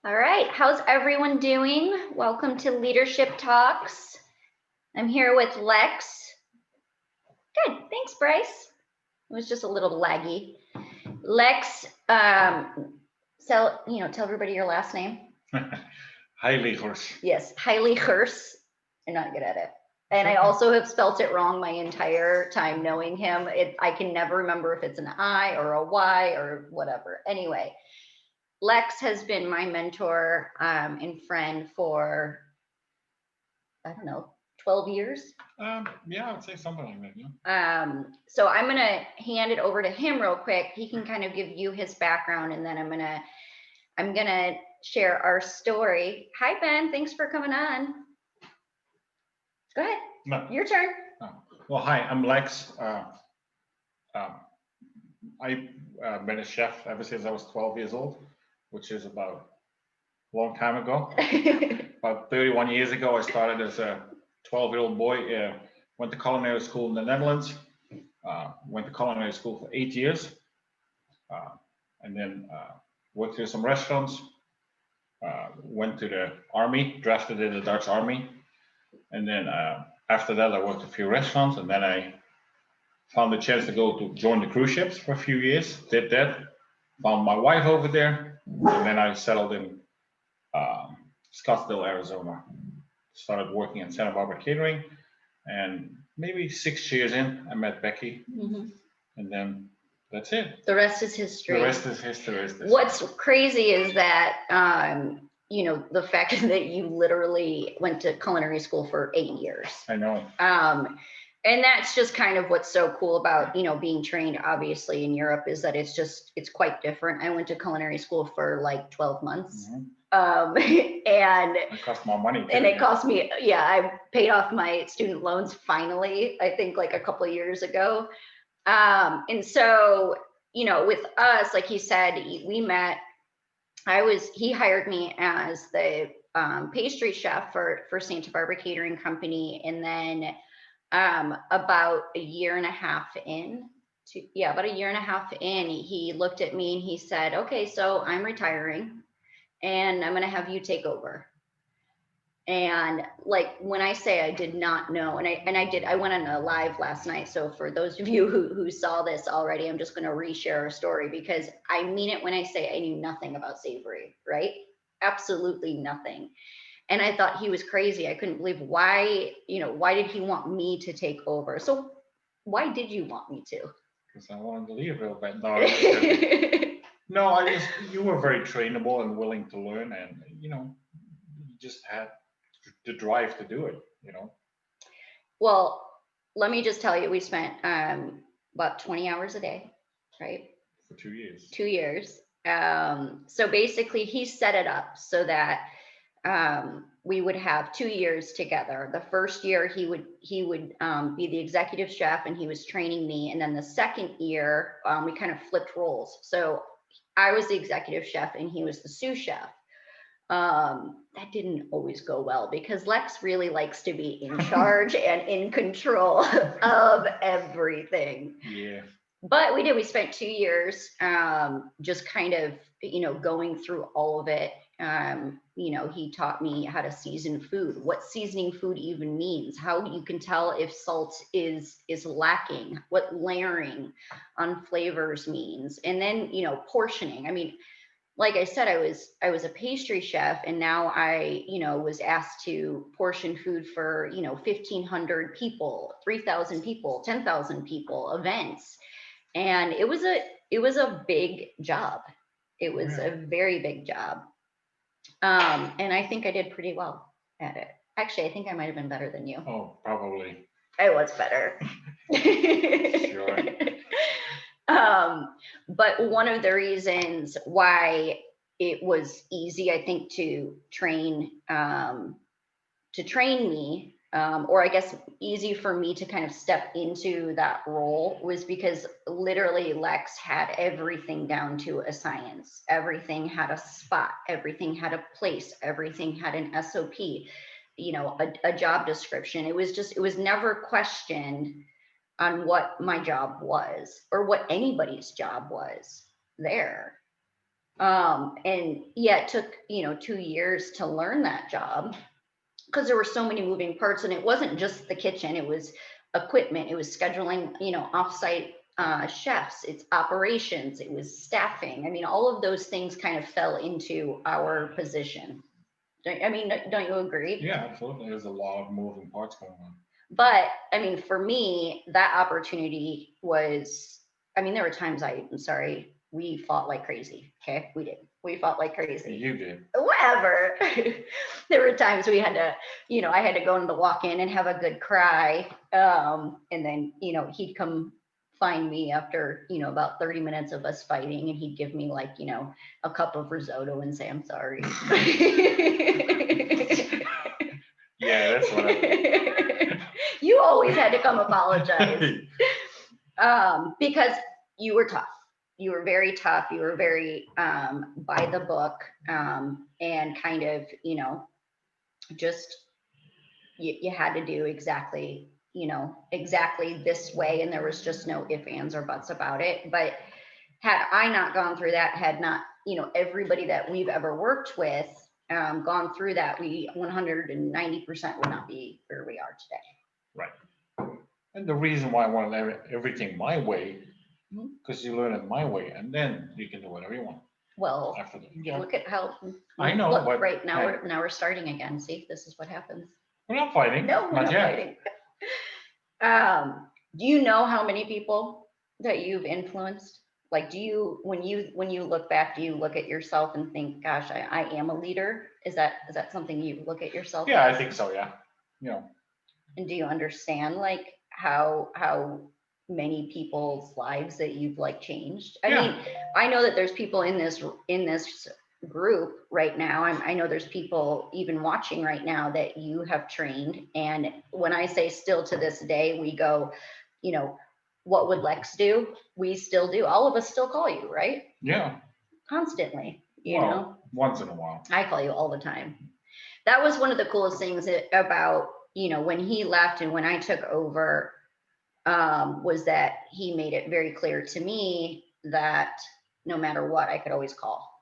All right, how's everyone doing? Welcome to Leadership Talks. I'm here with Lex. Good, thanks, Bryce. It was just a little laggy. Lex, tell everybody your last name. Heijiligers. Yes, Heijiligers. I'm not good at it. And I also have spelt it wrong my entire time knowing him. I can never remember if it's an I or a Y or whatever. Anyway, Lex has been my mentor and friend for, I don't know, 12 years. Yeah, I would say something like that. Yeah. So I'm gonna hand it over to him real quick. He can kind of give you his background, and then I'm gonna share our story. Hi Ben, thanks for coming on. Go ahead. No. Your turn. Well, hi, I'm Lex. I've been a chef ever since I was 12 years old, which is about a long time ago. About 31 years ago, I started as a 12-year-old boy. Went to culinary school in the Netherlands. Went to culinary school for 8 years, and then worked through some restaurants. Went to the army, drafted in the Dutch army, and then after that, I worked a few restaurants, and then I found the chance to join the cruise ships for a few years. Did that, found my wife over there, and then I settled in Scottsdale, Arizona. Started working at Santa Barbara Catering, and maybe 6 years in, I met Becky, and then that's it. The rest is history. The rest is history. What's crazy is that the fact that you literally went to culinary school for 8 years. I know. And that's just kind of what's so cool about being trained obviously in Europe, is that it's quite different. I went to culinary school for like 12 months. And it cost more money too, and it cost me, I paid off my student loans finally, I think like a couple of years ago. And so with us, like he said, we met. He hired me as the pastry chef for Santa Barbara Catering Company, and then about a year and a half in, he looked at me and he said, okay, so I'm retiring and I'm going to have you take over. And like, when I say I did not know, and I went on a live last night. So for those of you who saw this already, I'm just going to reshare our story, because I mean it when I say I knew nothing about savory, right? Absolutely nothing. And I thought he was crazy. I couldn't believe why did he want me to take over? So why did you want me to? Because I wanted to leave a little bit. No, you were very trainable and willing to learn, and you just had the drive to do it. Well, let me just tell you, we spent about 20 hours a day, right? For 2 years. 2 years. So basically, he set it up so that we would have 2 years together. The first year he would be the executive chef, and he was training me. And then the second year, we kind of flipped roles. So I was the executive chef and he was the sous chef. That didn't always go well, because Lex really likes to be in charge and in control of everything. Yeah. But we spent 2 years just kind of going through all of it. He taught me how to season food, what seasoning food even means, how you can tell if salt is lacking, what layering on flavors means, and then portioning. I mean, like I said, I was a pastry chef, and now I was asked to portion food for 1,500 people, 3,000 people, 10,000 people, events. And it was a big job. It was a very big job. And I think I did pretty well at it. Actually, I think I might have been better than you. Oh, probably. I was better. Sure. But one of the reasons why it was easy, I think, to train me, or I guess easy for me to kind of step into that role, was because literally Lex had everything down to a science. Everything had a spot, everything had a place, everything had an SOP, a job description. It was never questioned on what my job was or what anybody's job was there. And yeah, it took, 2 years to learn that job because there were so many moving parts, and it wasn't just the kitchen, it was equipment, it was scheduling, offsite chefs, it's operations, it was staffing. I mean, all of those things kind of fell into our position. Don't you agree? Yeah, absolutely. There's a lot of moving parts going on. But I mean, for me, that opportunity was, there were times I'm sorry, we fought like crazy. Okay. We did. We fought like crazy. You did. Whatever. There were times we had to, I had to go in the walk in and have a good cry. And then, he'd come find me after, about 30 minutes of us fighting, and he'd give me like, a cup of risotto and say, I'm sorry. Yeah, that's what I You always had to come apologize. Because you were tough. You were very tough. You were very by the book, and kind of, just you had to do exactly, exactly this way. And there was just no ifs, ands, or buts about it. But had I not gone through that, had not, everybody that we've ever worked with gone through that, we 190% would not be where we are today. Right. And the reason why I wanted everything my way, Mhm. because you learn it my way, and then you can do whatever you want Well, after that. Yeah, look at how, I know, look, but right now, hey, we're starting again. See, this is what happens. we're not fighting. No, we're not yet. fighting. Do you know how many people that you've influenced? Like, do you, when you look back, do you look at yourself and think, gosh, I am a leader? Is that something you look at yourself Yeah, I as? think so. Yeah. You know, And do you understand like how many people's lives that you've like changed? I Yeah. mean, I know that there's people in this group right now. I know there's people even watching right now that you have trained. And when I say still to this day, we go, what would Lex do? We still do. All of us still call you, right? Yeah. Constantly, Well, once in a while. I call you all the time. That was one of the coolest things about, when he left and when I took over, was that he made it very clear to me that no matter what, I could always call.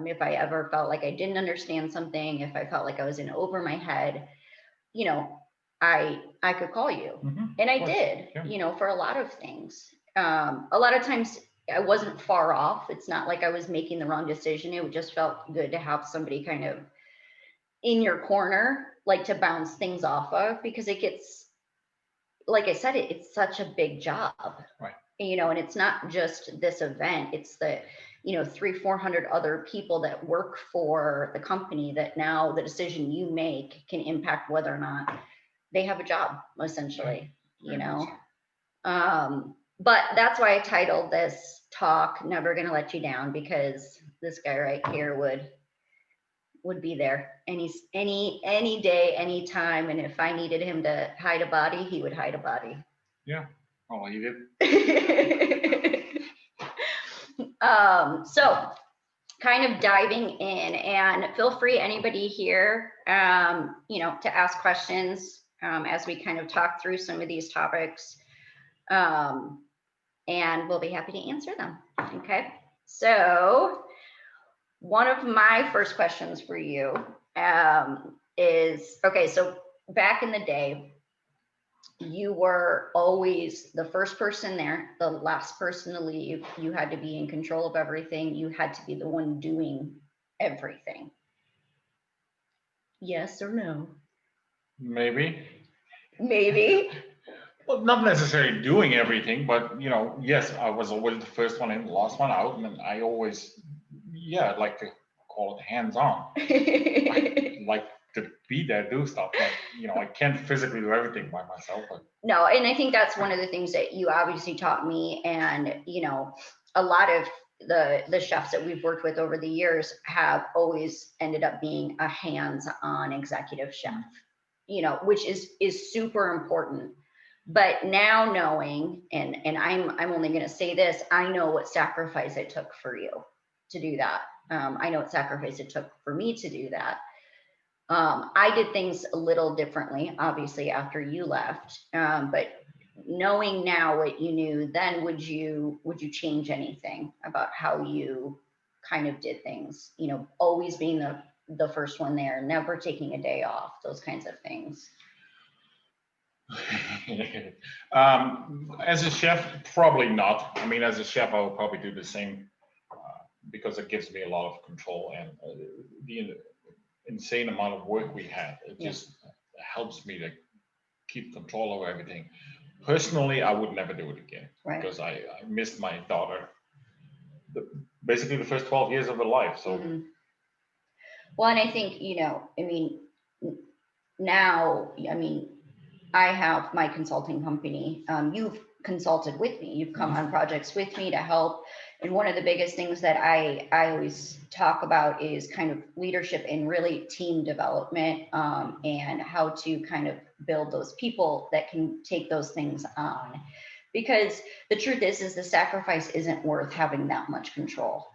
If I ever felt like I didn't understand something, if I felt like I was in over my head, you know, I could call you. And I did, Yeah. For a lot of things. A lot of times I wasn't far off. It's not like I was making the wrong decision. It just felt good to have somebody kind of in your corner, like to bounce things off of, because it gets, like I said, it's such a big job. Right. And it's not just this event, it's the 300-400 other people that work for the company that now the decision you make can impact whether or not they have a job, essentially. But that's why I titled this talk Never Gonna Let You Down, because this guy right here would be there any day, any time. And if I needed him to hide a body, he would hide a body. Yeah. Oh, he did. So kind of diving in, and feel free, anybody here, to ask questions as we kind of talk through some of these topics. And we'll be happy to answer them. Okay. So one of my first questions for you is, okay, so back in the day, you were always the first person there, the last person to leave. You had to be in control of everything. You had to be the one doing everything. Yes or no? Maybe. Maybe. Well, not necessarily doing everything, but yes, I was always the first one in, the last one out, and I always, I'd like to call it hands-on. I like to be there, do stuff, but I can't physically do everything by myself. But No, and I think that's one of the things that you obviously taught me, and a lot of the chefs that we've worked with over the years have always ended up being a hands-on executive chef, which is super important. But now knowing, and I'm only going to say this, I know what sacrifice it took for you to do that. I know what sacrifice it took for me to do that. I did things a little differently, obviously, after you left. But knowing now what you knew then, would you change anything about how you kind of did things, always being the first one there, never taking a day off, those kinds of things? As a chef, probably not. I mean, as a chef, I will probably do the same because it gives me a lot of control, and the insane amount of work we have, it just helps me to keep control over everything. Personally, I would never do it again because I missed my daughter basically the first 12 years of her life. So, well, and I think, I mean, now, I mean, I have my consulting company. You've consulted with me. You've come on projects with me to help. And one of the biggest things that I always talk about is kind of leadership and really team development, and how to kind of build those people that can take those things on. Because the truth is the sacrifice isn't worth having that much control.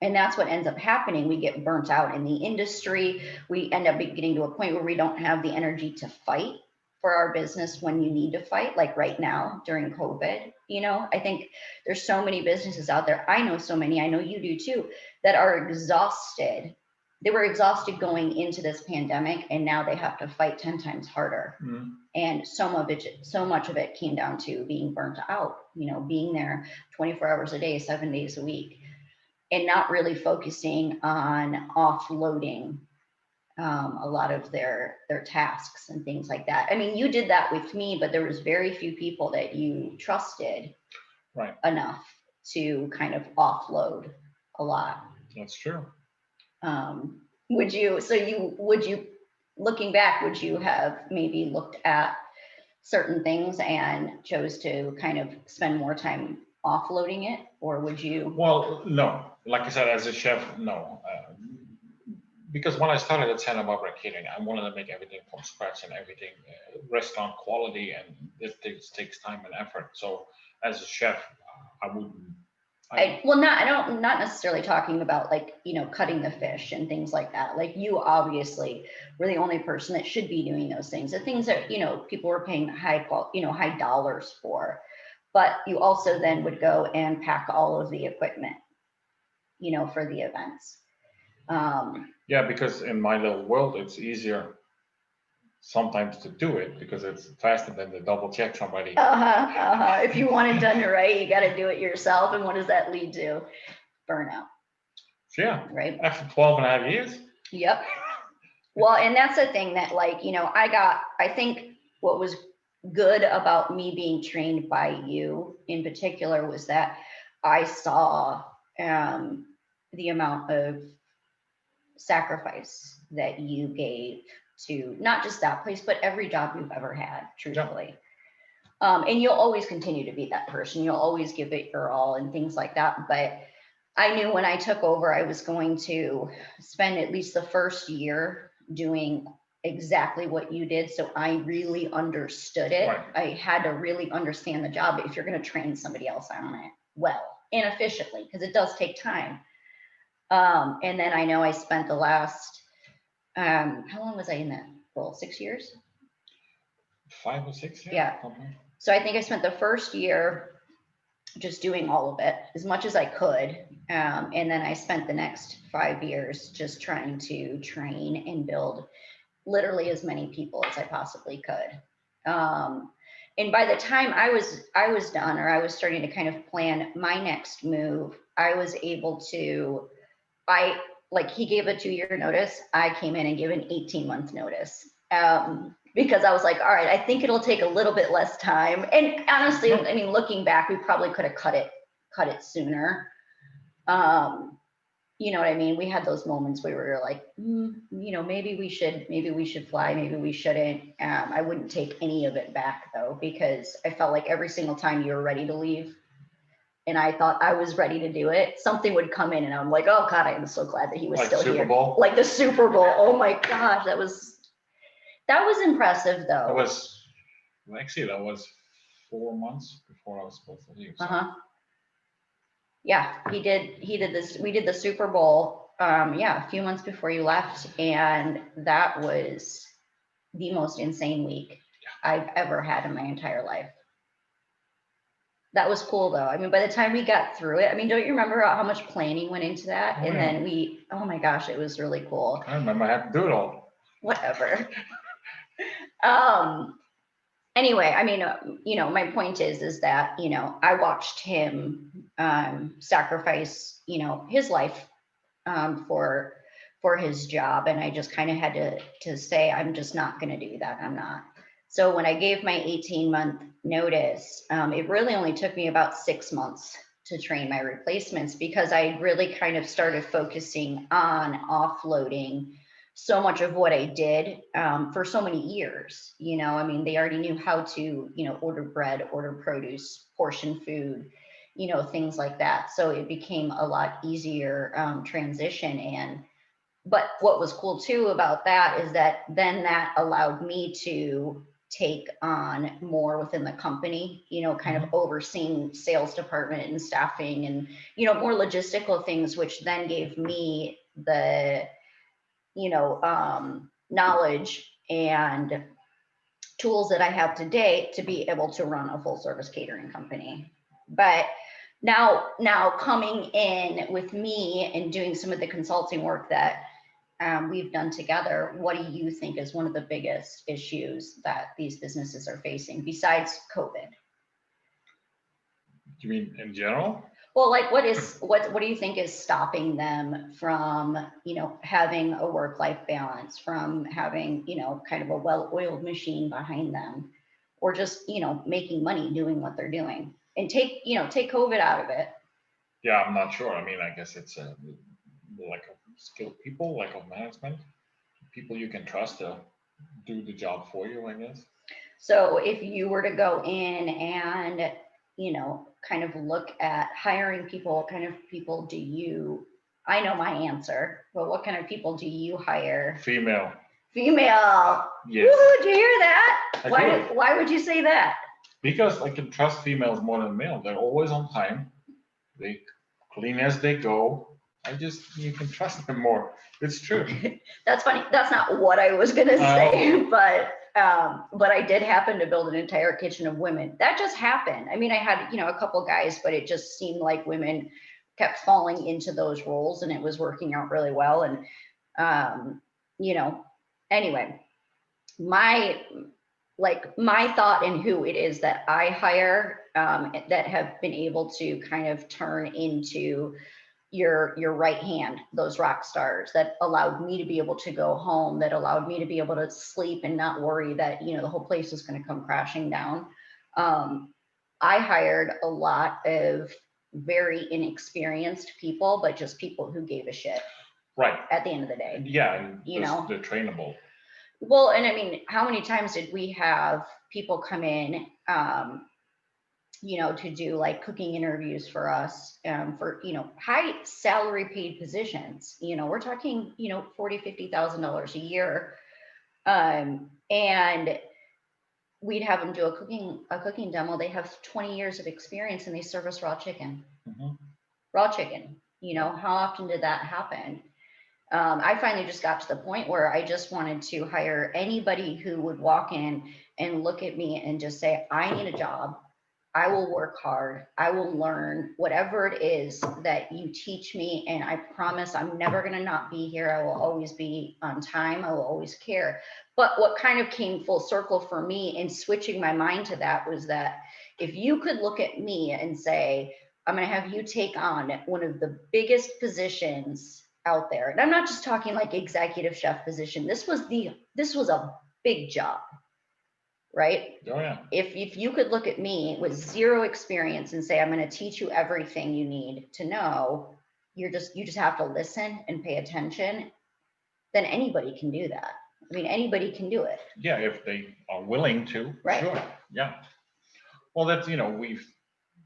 And that's what ends up happening. We get burnt out in the industry. We end up getting to a point where we don't have the energy to fight for our business when you need to fight, like right now during COVID. I think there's so many businesses out there. I know so many, I know you do too, that are exhausted. They were exhausted going into this pandemic, and now they have to fight 10 times harder. And so much of it came down to being burnt out, being there 24 hours a day, 7 days a week, and not really focusing on offloading a lot of their tasks and things like that. I mean, you did that with me, but there was very few people that you trusted enough to kind of offload a lot. That's true. Would you, looking back, would you have maybe looked at certain things and chose to kind of spend more time offloading it, or would you? Well, no. Like I said, as a chef, no. Because when I started at Santa Barbara Catering, I wanted to make everything from scratch and everything restaurant quality, and it takes time and effort. So as a chef, I wouldn't. Not necessarily talking about like, cutting the fish and things like that. Like, you obviously were the only person that should be doing those things. The things that, people were paying high dollars for, but you also then would go and pack all of the equipment, for the events. Yeah, because in my little world, it's easier sometimes to do it because it's faster than to double check somebody. If you want it done right, you got to do it yourself. And what does that lead to? Burnout. Yeah. Right. After 12 and a half years. Yep. Well, and that's the thing that, like, I think what was good about me being trained by you in particular was that I saw the amount of sacrifice that you gave to not just that place, but every job you've ever had, truthfully. And you'll always continue to be that person. You'll always give it your all and things like that. But I knew when I took over, I was going to spend at least the first year doing exactly what you did. So I really understood it. I had to really understand the job if you're going to train somebody else on it well and efficiently, because it does take time. And then I know I spent the last, how long was I in that role? 6 years? 5 or 6 years? Yeah. So I think I spent the first year just doing all of it as much as I could. And then I spent the next 5 years just trying to train and build literally as many people as I possibly could. And by the time I was done, or I was starting to kind of plan my next move, I was able to, he gave a 2-year notice. I came in and gave an 18-month notice. Because I was like, all right, I think it'll take a little bit less time. And honestly, I mean, looking back, we probably could have cut it sooner. You know what I mean? We had those moments where we were like, maybe we should fly, maybe we shouldn't. I wouldn't take any of it back though, because I felt like every single time you were ready to leave and I thought I was ready to do it, something would come in and I'm like, oh God, I am so glad that he was still here. Like the Super Bowl. Oh my gosh, that was impressive though. That was 4 months before I was supposed to leave. So. Yeah, he did this. We did the Super Bowl, a few months before you left. And that was the most insane week I've ever had in my entire life. That was cool though. I mean, by the time we got through it, I mean, don't you remember how much planning went into that? Oh, And yeah. then oh my gosh, it was really cool. I remember I had to do it all. Whatever. Anyway, I mean, my point is that, I watched him sacrifice, his life for his job. And I just kind of had to say, I'm just not going to do that. I'm not. So when I gave my 18-month notice, it really only took me about 6 months to train my replacements, because I really kind of started focusing on offloading so much of what I did for so many years. I mean, they already knew how to, order bread, order produce, portion food, things like that. So it became a lot easier transition. But what was cool too about that is that then that allowed me to take on more within the company, kind of overseeing sales department and staffing and, more logistical things, which then gave me the, knowledge and tools that I have today to be able to run a full service catering company. But now coming in with me and doing some of the consulting work that we've done together, what do you think is one of the biggest issues that these businesses are facing besides COVID? You mean in general? Well, like what do you think is stopping them from, having a work-life balance, from having, kind of a well-oiled machine behind them, or just, making money doing what they're doing? And take COVID out of it. Yeah, I'm not sure. I mean, I guess it's a lack of skilled people, lack of management, people you can trust to do the job for you, I guess. So if you were to go in and, kind of look at hiring people, what kind of people do you, I know my answer, but what kind of people do you hire? Female. Female. Yes. Woo, did you hear that? I Why would you say that? Because I can trust females more than male. They're always on time. They clean as they go. You can trust them more. It's true. That's funny. That's not what I was gonna say, but I did happen to build an entire kitchen of women. That just happened. I mean, I had, a couple guys, but it just seemed like women kept falling into those roles and it was working out really well. And, anyway, my thought and who it is that I hire that have been able to kind of turn into your right hand, those rock stars that allowed me to be able to go home, that allowed me to be able to sleep and not worry that, the whole place is going to come crashing down. I hired a lot of very inexperienced people, but just people who gave a shit. Right. At the end of the day. Yeah, and they're trainable. Well, and I mean, how many times did we have people come in, to do like cooking interviews for us, for, high salary paid positions, we're talking, $40,000-$50,000 a year. And we'd have them do a cooking demo. They have 20 years of experience and they serve us raw chicken. Raw chicken, how often did that happen? I finally just got to the point where I just wanted to hire anybody who would walk in and look at me and just say, I need a job. I will work hard. I will learn whatever it is that you teach me. And I promise I'm never going to not be here. I will always be on time. I will always care. But what kind of came full circle for me in switching my mind to that was that if you could look at me and say, I'm going to have you take on one of the biggest positions out there. And I'm not just talking like executive chef position. This was a big job. Right? Oh, yeah. If you could look at me with zero experience and say, I'm going to teach you everything you need to know, you just have to listen and pay attention, then anybody can do that. I mean, anybody can do it. Yeah, if they are willing to. Right. Sure. Yeah. Well, that's, we've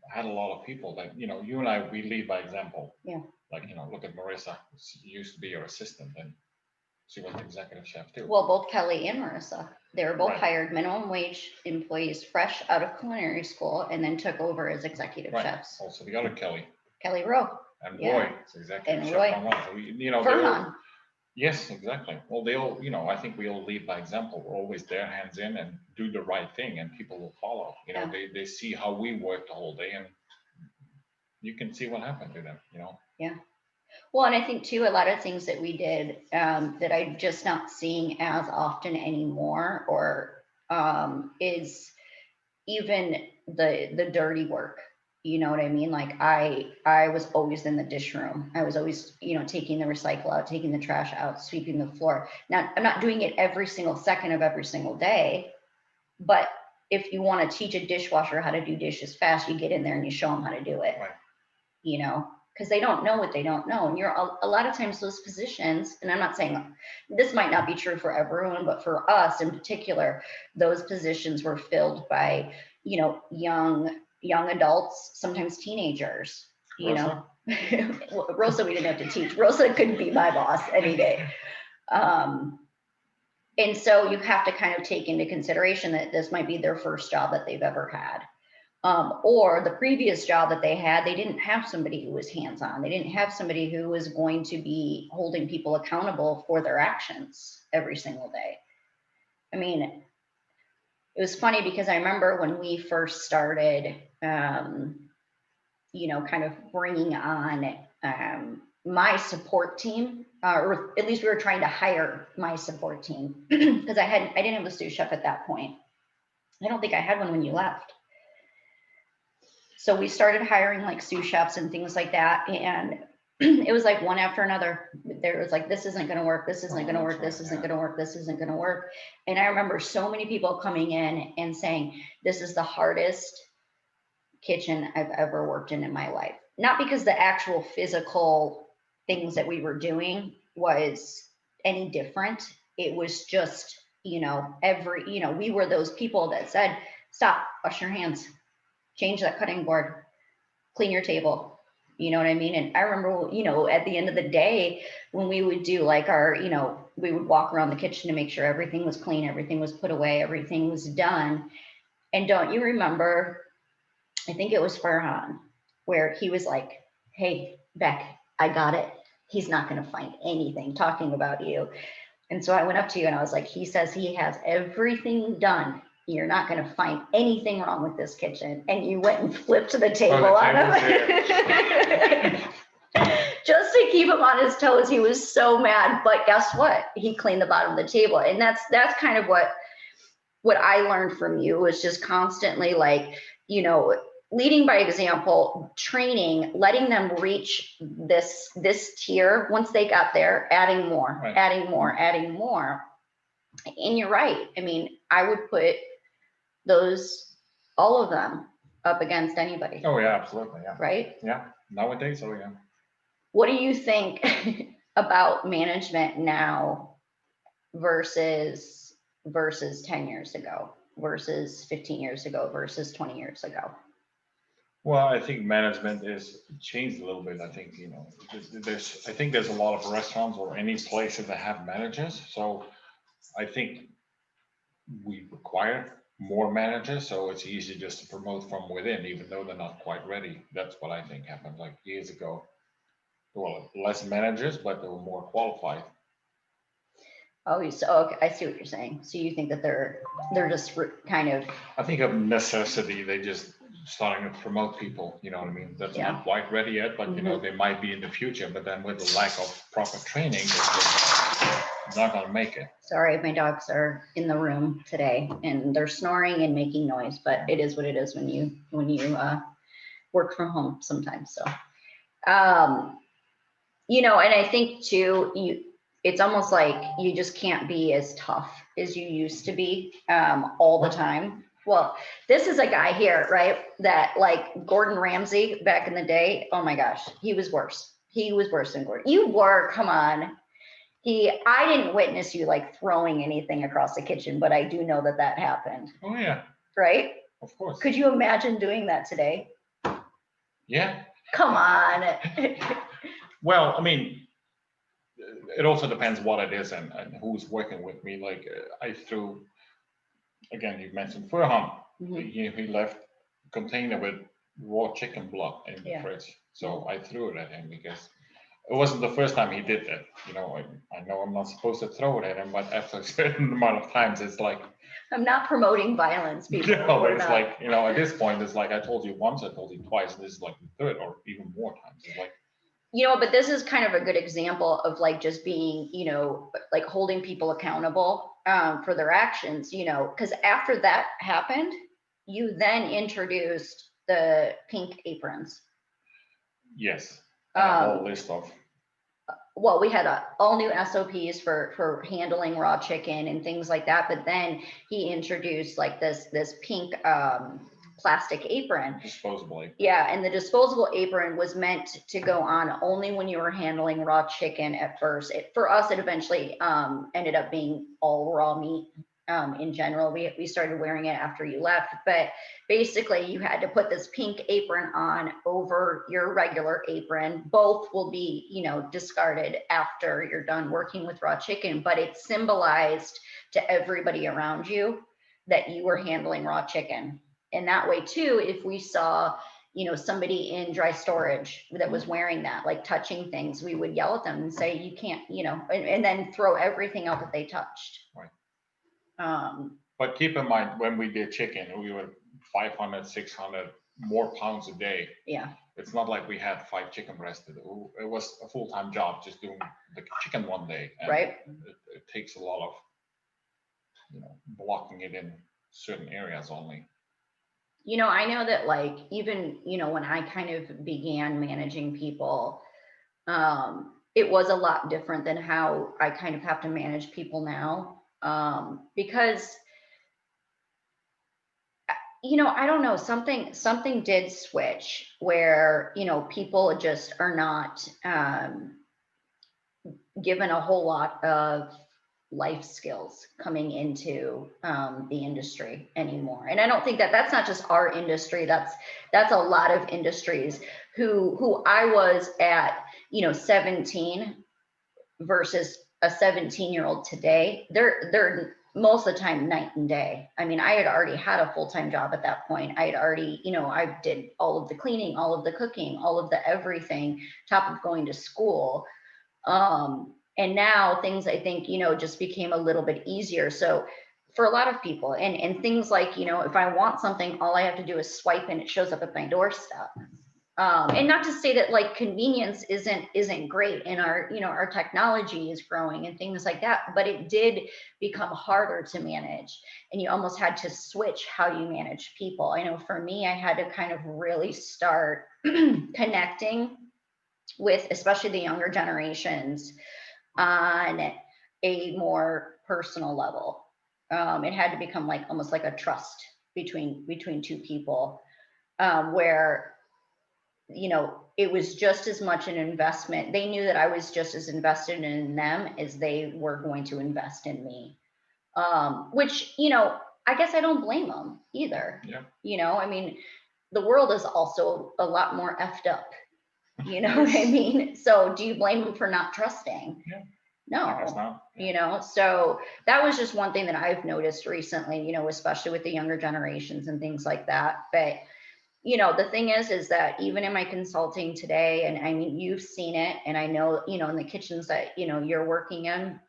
had a lot of people that, you and I, we lead by example. Yeah. Like, look at Marissa, who used to be your assistant and she was the executive chef too. Well, both Kelly and Marissa, they were both Right. hired minimum wage employees fresh out of culinary school and then took over as executive chefs. Also the other Kelly. Kelly Rowe. And Yeah. Roy is executive And chef. Roy. So we, Vernon. Yes, exactly. Well, I think we all lead by example. We're always there, hands in, and do the right thing, and people will follow. Yeah. They see how we work the whole day, and you can see what happened to them. Yeah. Well, and I think too, a lot of things that we did that I'm just not seeing as often anymore, or is even the dirty work. You know what I mean? Like I was always in the dish room. I was always, taking the recycle out, taking the trash out, sweeping the floor. Now, I'm not doing it every single second of every single day, but if you want to teach a dishwasher how to do dishes fast, you get in there and you show them how to do it. Right. Because they don't know what they don't know. And you're a lot of times those positions, and I'm not saying this might not be true for everyone, but for us in particular, those positions were filled by, young adults, sometimes teenagers, Rosa? Rosa, we didn't have to teach. Rosa could be my boss any day. And so you have to kind of take into consideration that this might be their first job that they've ever had. Or the previous job that they had, they didn't have somebody who was hands-on. They didn't have somebody who was going to be holding people accountable for their actions every single day. I mean, it was funny because I remember when we first started, kind of bringing on my support team, or at least we were trying to hire my support team because I didn't have a sous chef at that point. I don't think I had one when you left. So we started hiring like sous chefs and things like that. And it was like one after another. There was like, this isn't going to work. This isn't going to work. This isn't going to work. This isn't going to work. And I remember so many people coming in and saying, this is the hardest kitchen I've ever worked in my life. Not because the actual physical things that we were doing was any different. It was just, we were those people that said, stop, wash your hands, change that cutting board, clean your table. You know what I mean? And I remember, at the end of the day, when we would do like our, we would walk around the kitchen to make sure everything was clean, everything was put away, everything was done. And don't you remember, I think it was Farhan, where he was like, hey, Beck, I got it. He's not going to find anything talking about you. And so I went up to you and I was like, he says he has everything done. You're not going to find anything wrong with this kitchen. And you went and flipped the table on him. Just to keep him on his toes. He was so mad. But guess what? He cleaned the bottom of the table. And that's kind of what I learned from you, was just constantly like, leading by example, training, letting them reach this tier. Once they got there, adding more, right. adding more, adding more. And you're right. I mean, I would put all of them up against anybody. Oh yeah, absolutely. Yeah. Right? Yeah. Nowadays, oh yeah. What do you think about management now versus 10 years ago, versus 15 years ago, versus 20 years ago? Well, I think management is changed a little bit. I think, there's a lot of restaurants or any places that have managers. So I think we require more managers. So it's easy just to promote from within, even though they're not quite ready. That's what I think happened like years ago. Well, less managers, but they were more qualified. Oh, so okay, I see what you're saying. So you think that they're just kind of. I think of necessity, they just starting to promote people. You know what I mean? That's not quite ready yet, but they might be in the future. But then with the lack of proper training, they're not gonna make it. Sorry, my dogs are in the room today and they're snoring and making noise. But it is what it is when you work from home sometimes. So, and I think too, it's almost like you just can't be as tough as you used to be all the time. Well, this is a guy here, right? That like Gordon Ramsay back in the day. Oh my gosh, he was worse. He was worse than Gordon. You were, come on. I didn't witness you like throwing anything across the kitchen, but I do know that happened. Oh yeah. Right? Of course. Could you imagine doing that today? Yeah. Come on. Well, I mean, it also depends what it is and who's working with me. Like I threw, again, you mentioned Farhan. He left a container with raw chicken blood in the fridge. So I threw it at him because it wasn't the first time he did that. You know, I know I'm not supposed to throw it at him, but after a certain amount of times, it's like, I'm not promoting violence, people. you know, but We're it's not. like, you know, at this point, it's like, I told you once, I told you twice, and this is like the third or even more times. It's like, You know, but this is kind of a good example of like just being, you know, like holding people accountable for their actions, you know, because after that happened, you then introduced the pink aprons. yes, and a whole Um, list of, well, we had all new SOPs for handling raw chicken and things like that. But then he introduced like this pink plastic apron. disposable apron. Yeah, and the disposable apron was meant to go on only when you were handling raw chicken at first. For us, it eventually ended up being all raw meat in general. We started wearing it after you left, but basically you had to put this pink apron on over your regular apron. Both will be, you know, discarded after you're done working with raw chicken, but it symbolized to everybody around you that you were handling raw chicken. And that way too, if we saw, you know, somebody in dry storage that was wearing that, like touching things, we would yell at them and say, you can't, you know, and then throw everything out that they touched. Right. Um, But keep in mind, when we did chicken, we were 500, 600 more pounds a day. yeah. It's not like we had 5 chicken breasts to do. It was a full-time job just doing the chicken one day. And Right. it takes a lot of, you know, blocking it in certain areas only. You know, I know that like even, you know, when I kind of began managing people, it was a lot different than how I kind of have to manage people now. Because, you know, I don't know, something did switch where, you know, people just are not given a whole lot of life skills coming into the industry anymore. And I don't think that that's not just our industry. That's a lot of industries who I was at, you know, 17 versus a 17-year-old today. They're most of the time night and day. I mean, I had already had a full-time job at that point. I had already, you know, I did all of the cleaning, all of the cooking, all of the everything, top of going to school. And now things, I think, you know, just became a little bit easier. So for a lot of people, and things like, you know, if I want something, all I have to do is swipe and it shows up at my doorstep. And not to say that like convenience isn't great, and our, you know, our technology is growing and things like that, but it did become harder to manage, and you almost had to switch how you manage people. I know for me, I had to kind of really start connecting with especially the younger generations on a more personal level. It had to become like almost like a trust between two people, where, you know, it was just as much an investment. They knew that I was just as invested in them as they were going to invest in me. Which, you know, I guess I don't blame them either. Yeah. You know, I mean, the world is also a lot more effed up. You know what I mean? So do you blame them for not trusting? Yeah. No. I guess not. Yeah. You know, so that was just one thing that I've noticed recently, you know, especially with the younger generations and things like that. But, you know, the thing is that even in my consulting today, and I mean, you've seen it, and I know, you know, in the kitchens that, you know, you're working in,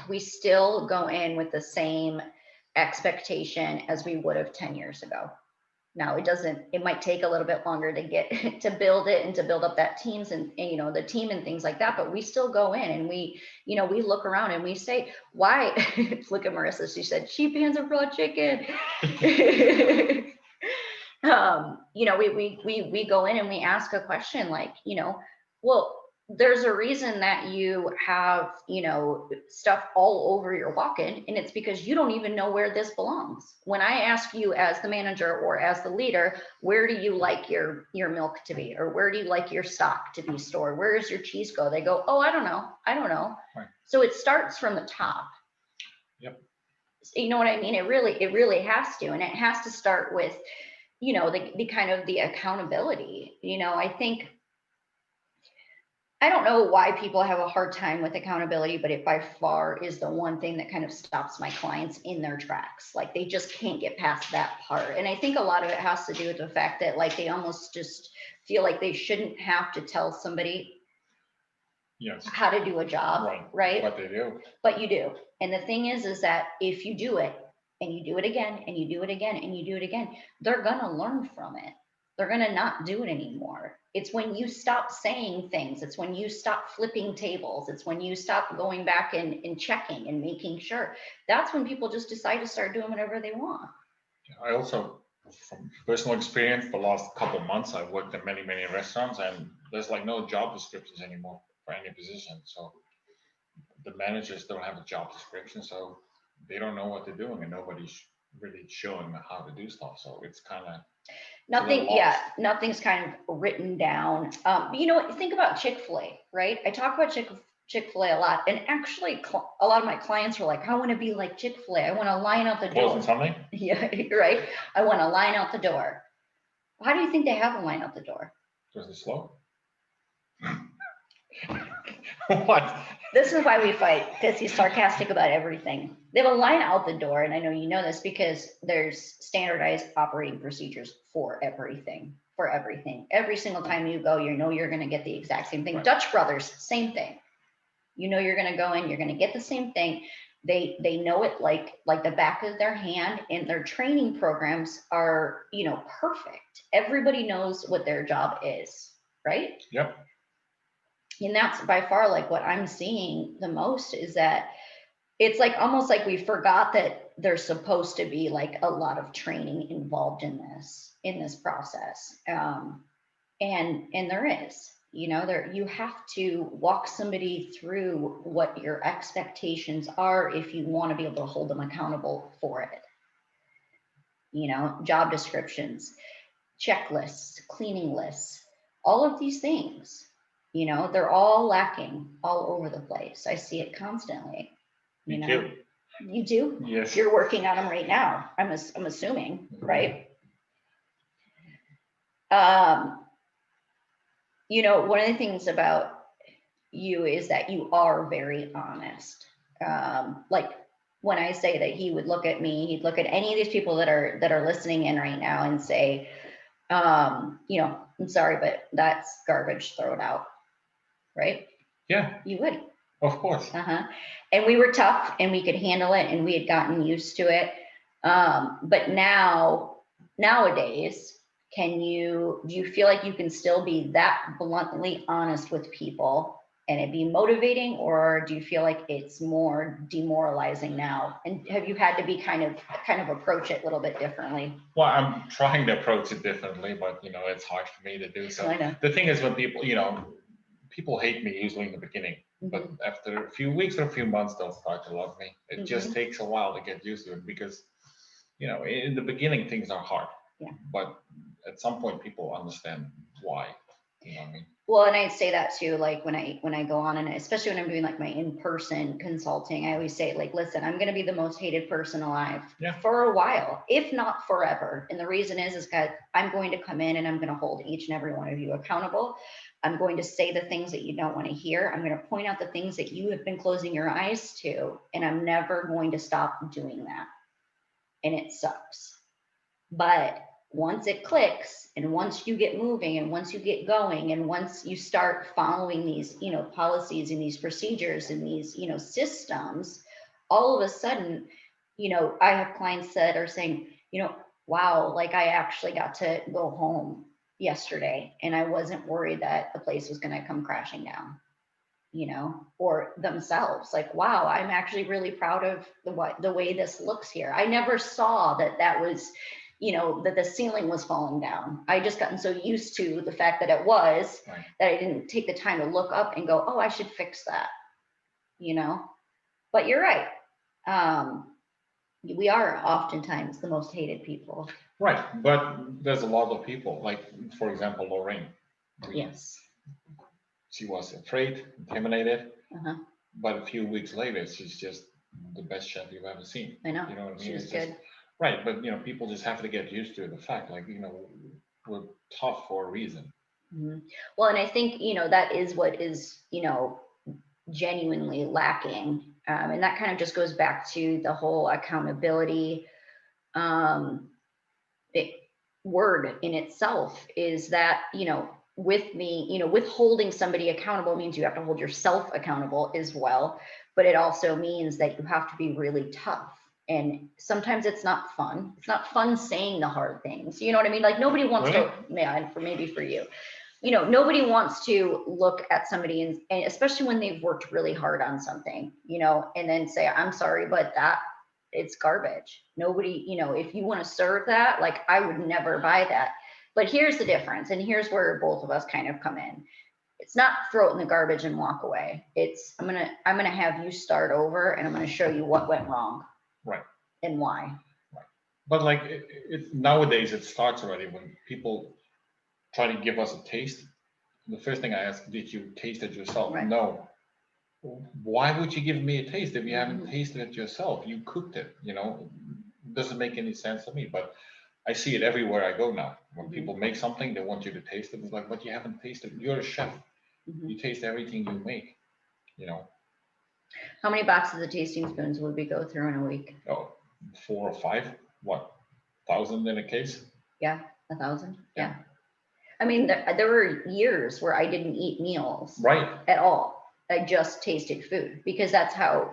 we still go in with the same expectation as we would have 10 years ago. Now it might take a little bit longer to get to build it and to build up that teams and, you know, the team and things like that, but we still go in and we, you know, we look around and we say, why? Look at Marissa, she said cheap hands of raw chicken. You know, we go in and we ask a question like, you know, well, there's a reason that you have, you know, stuff all over your walk-in, and it's because you don't even know where this belongs. When I ask you as the manager or as the leader, where do you like your milk to be, or where do you like your stock to be stored? Where does your cheese go? They go, oh, I don't know. Right. So it starts from the top. Yep. You know what I mean? It really has to, and it has to start with, you know, the kind of the accountability. You know, I don't know why people have a hard time with accountability, but it by far is the one thing that kind of stops my clients in their tracks. Like they just can't get past that part. And I think a lot of it has to do with the fact that like they almost just feel like they shouldn't have to tell somebody Yes. how to do a job, right? But they do. But you do. And the thing is that if you do it and you do it again and you do it again and you do it again, they're going to learn from it. They're going to not do it anymore. It's when you stop saying things. It's when you stop flipping tables. It's when you stop going back and checking and making sure. That's when people just decide to start doing whatever they want. I also, from personal experience, the last couple of months, I've worked in many, many restaurants, and there's like no job descriptions anymore for any position. So the managers don't have a job description, so they don't know what they're doing, and nobody's really showing them how to do stuff. So it's kind of nothing. Yeah, nothing's kind of written down. You know, think about Chick-fil-A, right? I talk about Chick-fil-A a lot, and actually, a lot of my clients were like, "I want to be like Chick-fil-A. I want to line out the door." Closing something? Yeah, right. I want to line out the door. How do you think they have a line out the door? Because they're slow. What? This is why we fight, because he's sarcastic about everything. They have a line out the door, and I know you know this because there's standardized operating procedures for everything. For everything. Every single time you go, you know you're going to get the exact same thing. Right. Dutch Brothers, same thing. You know you're going to go in, you're going to get the same thing. They know it like the back of their hand, and their training programs are, you know, perfect. Everybody knows what their job is, right? Yep. And that's by far like what I'm seeing the most, is that it's like almost like we forgot that there's supposed to be like a lot of training involved in this process. And there is, you know, there, you have to walk somebody through what your expectations are if you want to be able to hold them accountable for it. You know, job descriptions, checklists, cleaning lists, all of these things. You know, they're all lacking all over the place. I see it constantly. You know, too. You do? Yes. You're working on them right now. I'm assuming, right? You know, one of the things about you is that you are very honest. Like when I say that he would look at me, he'd look at any of these people that are listening in right now and say, you know, I'm sorry, but that's garbage, throw it out. Right? Yeah. You would. Of course. And we were tough and we could handle it and we had gotten used to it. But nowadays, do you feel like you can still be that bluntly honest with people and it be motivating, or do you feel like it's more demoralizing now? And have you had to be kind of approach it a little bit differently? Well, I'm trying to approach it differently, but you know, it's hard for me to do so. I know. The thing is, when people, you know, people hate me usually in the beginning, but after a few weeks or a few months, they'll start to love me. It just takes a while to get used to it because, you know, in the beginning, things are hard. Yeah. But at some point, people understand why. You know what I mean? Well, and I'd say that too, like when I go on, and especially when I'm doing like my in-person consulting, I always say, like, listen, I'm going to be the most hated person alive for a while, if not forever. And the reason is that I'm going to come in and I'm going to hold each and every one of you accountable. I'm going to say the things that you don't want to hear. I'm going to point out the things that you have been closing your eyes to, and I'm never going to stop doing that. And it sucks. But once it clicks, and once you get moving, and once you get going, and once you start following these, you know, policies and these procedures and these, you know, systems, all of a sudden, you know, I have clients that are saying, you know, wow, like I actually got to go home yesterday and I wasn't worried that the place was going to come crashing down, you know, or themselves like, wow, I'm actually really proud of the way this looks here. I never saw that was, you know, that the ceiling was falling down. I just gotten so used to the fact that it was that I didn't take the time to look up and go, oh, I should fix that, you know. But you're right. We are oftentimes the most hated people. Right, but there's a lot of people, like, for example, Lorraine. Yes. She was afraid, intimidated, but a few weeks later, she's just the best chef you've ever seen. I know. You know what I mean? She was it's good. Just, right, but you know, people just have to get used to the fact, like, you know, we're tough for a reason. Well, and I think, you know, that is what is, you know, genuinely lacking. And that kind of just goes back to the whole accountability word in itself, is that, you know, with me, withholding somebody accountable means you have to hold yourself accountable as well. But it also means that you have to be really tough. And sometimes it's not fun. It's not fun saying the hard things. You know what I mean? Like nobody wants Really? to, yeah, and maybe for you, nobody wants to look at somebody and especially when they've worked really hard on something, and then say, I'm sorry, but it's garbage. Nobody, if you want to serve that, like I would never buy that. But here's the difference. And here's where both of us kind of come in. It's not throw it in the garbage and walk away. It's, I'm going to have you start over and I'm going to show you what went wrong. Right. And why. Right. But like nowadays it starts already when people try to give us a taste. The first thing I ask, did you taste it yourself? Right. No. Why would you give me a taste if you haven't tasted it yourself? You cooked it, it doesn't make any sense to me, but I see it everywhere I go now. When people make something, they want you to taste it. It's like, but you haven't tasted it. You're a chef. You taste everything you make, How many boxes of tasting spoons would we go through in a week? Oh, 4 or 5, what, 1,000 in a case? Yeah, 1,000. Yeah. I mean, there were years where I didn't eat meals at all. I just tasted food because that's how,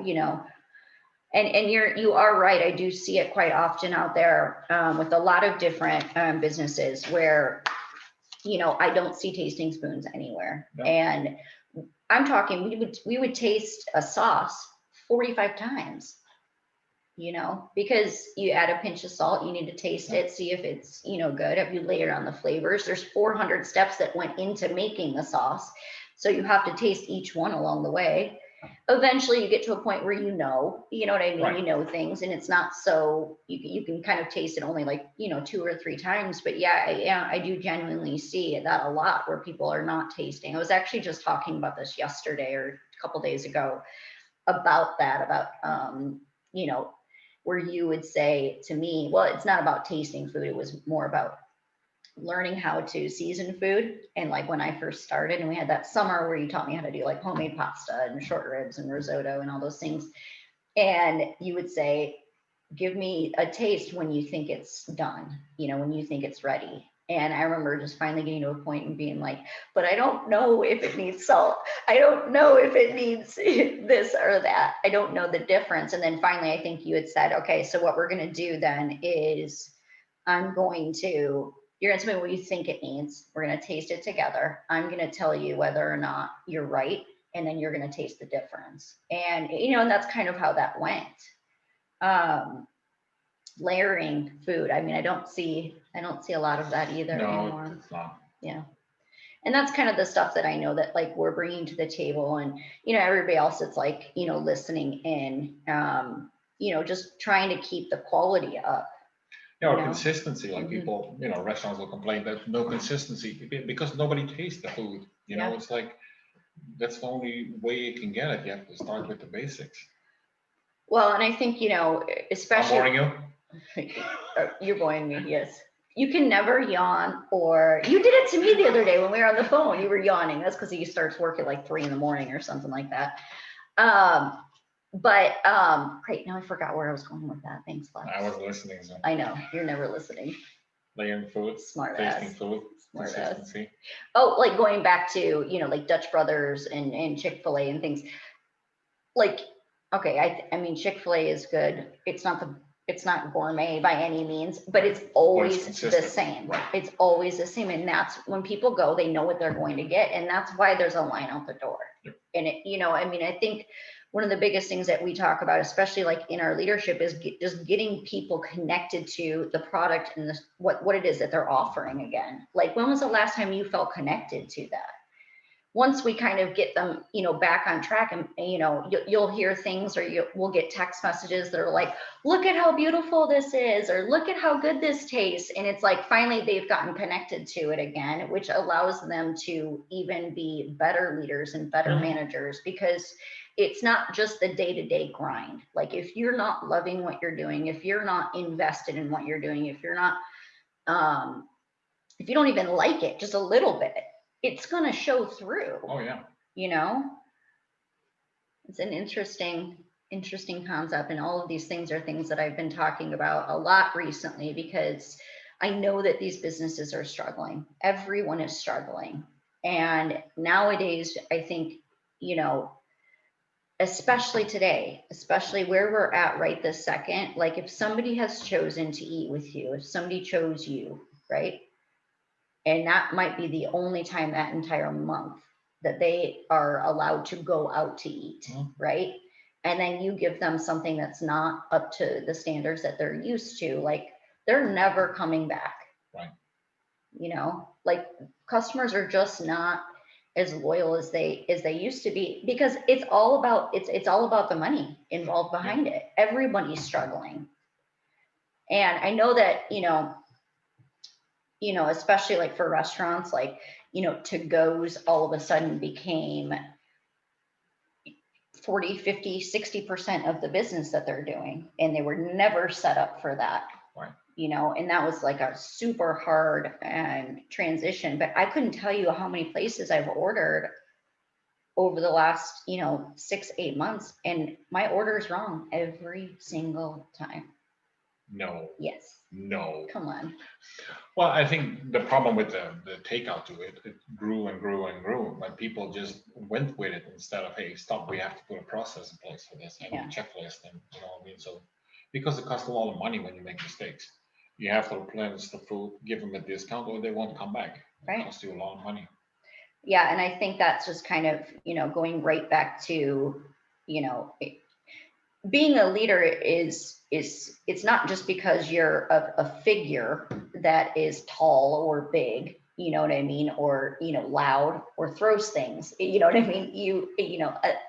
and you are right. I do see it quite often out there with a lot of different businesses where, I don't see tasting spoons anywhere. No. And I'm talking, we would taste a sauce 45 times, because you add a pinch of salt, you need to taste it, see if it's, good. If you layer on the flavors, there's 400 steps that went into making the sauce. So you have to taste each one along the way. Eventually you get to a point where you know what I mean? Right. You know things, and it's not so, you can kind of taste it only like, 2 or 3 times. But yeah, I do genuinely see that a lot where people are not tasting. I was actually just talking about this yesterday or a couple days ago about that, where you would say to me, well, it's not about tasting food. It was more about learning how to season food. And like when I first started, and we had that summer where you taught me how to do like homemade pasta and short ribs and risotto and all those things. And you would say, give me a taste when you think it's done, when you think it's ready. And I remember just finally getting to a point and being like, but I don't know if it needs salt. I don't know if it needs this or that. I don't know the difference. And then finally, I think you had said, okay, so what we're going to do then is you're going to tell me what you think it needs. We're going to taste it together. I'm going to tell you whether or not you're right. And then you're going to taste the difference. And, and that's kind of how that went. Layering food. I mean, I don't see a lot of that either anymore. It's not. Yeah. And that's kind of the stuff that I know that like we're bringing to the table, and, everybody else that's like, listening in, just trying to keep the quality up. Consistency, like people, restaurants will complain that no consistency because nobody tastes the food. It's like, that's the only way you can get it. You have to start with the basics. Well, and I think, especially. I'm boring you? You're boring me, yes. You can never yawn, or you did it to me the other day when we were on the phone. You were yawning. That's because he starts work at like 3 a.m. or something like that. But great. Now I forgot where I was going with that. Thanks, Lex. I wasn't listening. So. I know you're never listening. Layering food, smart tasting ass. food, Smart consistency. Ass. Oh, like going back to like Dutch Brothers and Chick-fil-A and things. Like, okay, I mean Chick-fil-A is good. It's not gourmet by any means, but it's always the same. Right. It's always the same. And that's when people go, they know what they're going to get. And that's why there's a line out the door. Yep. And I think one of the biggest things that we talk about, especially like in our leadership, is just getting people connected to the product and what it is that they're offering again. Like, when was the last time you felt connected to that? Once we kind of get them, back on track, and, you'll hear things, or we'll get text messages that are like, look at how beautiful this is, or look at how good this tastes. And it's like, finally, they've gotten connected to it again, which allows them to even be better leaders and better managers, because it's not just the day-to-day grind. Like, if you're not loving what you're doing, if you're not invested in what you're doing, if you're not, if you don't even like it just a little bit, it's going to show through. Oh yeah. It's an interesting concept. And all of these things are things that I've been talking about a lot recently, because I know that these businesses are struggling. Everyone is struggling. And nowadays, I think, you know, especially today, especially where we're at right this second, like if somebody has chosen to eat with you, if somebody chose you, right? And that might be the only time that entire month that they are allowed to go out to eat, right? And then you give them something that's not up to the standards that they're used to, like they're never coming back. Right. You know, like customers are just not as loyal as they used to be, because it's all about it's all about the money involved behind it. Everybody's struggling. And I know that, especially like for restaurants, like, to-goes all of a sudden became 40, 50, 60% of the business that they're doing. And they were never set up for that. Right. And that was like a super hard transition. But I couldn't tell you how many places I've ordered over the last, 6-8 months, and my order is wrong every single time. No. Yes. No. Come on. Well, I think the problem with the takeout to it grew and grew and grew. Like people just went with it instead of, hey, stop, we have to put a process in place for this and a checklist, and what I mean. So because it costs a lot of money when you make mistakes, you have to replenish the food, give them a discount, or they won't come back. It costs you a lot of money. Yeah, and I think that's just kind of, going right back to, being a leader is it's not just because you're a figure that is tall or big, you know what I mean, or loud or throws things, you know what I mean.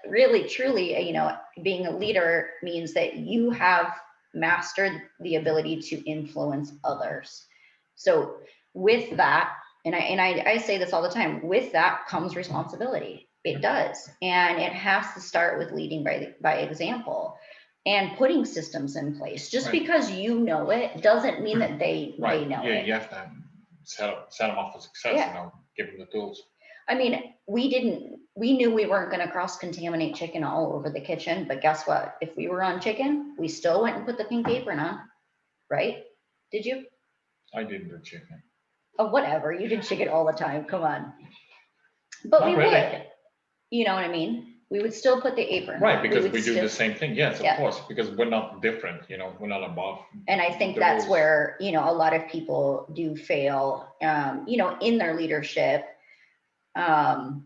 Really truly, being a leader means that you have mastered the ability to influence others. So with that, and I say this all the time, with that comes responsibility. It does. And it has to start with leading by example and putting systems in place. Just because you know it doesn't mean that they know it. You have to set them up for success, give them the tools. I mean, we knew we weren't going to cross-contaminate chicken all over the kitchen, but guess what? If we were on chicken, we still went and put the pink apron on, right? Did you? I didn't do chicken. Oh, whatever. You did chicken all the time. Come on. But Not we really. would. You know what I mean? We would still put the apron. Right, because we do the same thing. Yes, of course, because we're not different, we're not above. And I think that's rules. Where, a lot of people do fail, in their leadership and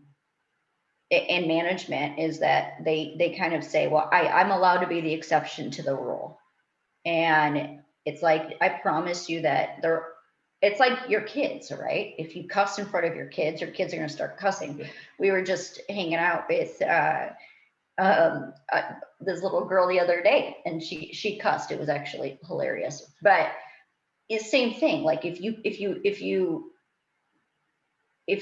management, is that they kind of say, well, I'm allowed to be the exception to the rule. And it's like, I promise you that it's like your kids, right? If you cuss in front of your kids are going to start cussing. We were just hanging out with this little girl the other day, and she cussed. It was actually hilarious. But it's the same thing. Like if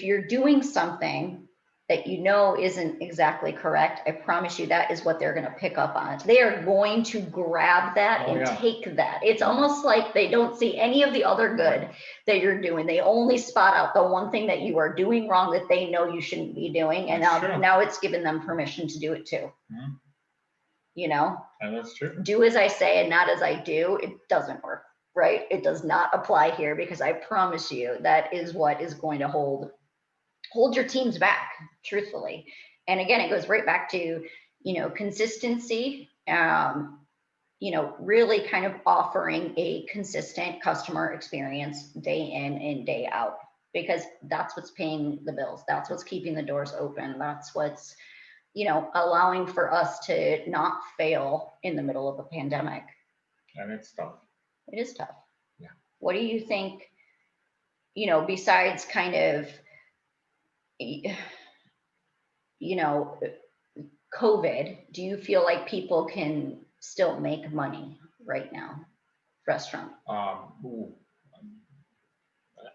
you're doing something that isn't exactly correct, I promise you that is what they're going to pick up on. They are going to grab that take that. It's almost like they don't see any of the other good that you're doing. They only spot out the one thing that you are doing wrong that they know you shouldn't be doing. And now it's given them permission to do it too. Mm-hmm. And that's true. Do as I say and not as I do. It doesn't work, right? It does not apply here, because I promise you that is what is going to hold your teams back, truthfully. And again, it goes right back to, consistency, really kind of offering a consistent customer experience day in and day out, because that's what's paying the bills. That's what's keeping the doors open. That's what's, allowing for us to not fail in the middle of a pandemic. And it's tough. It is tough. Yeah. What do you think, besides kind of, COVID, do you feel like people can still make money right now, restaurant?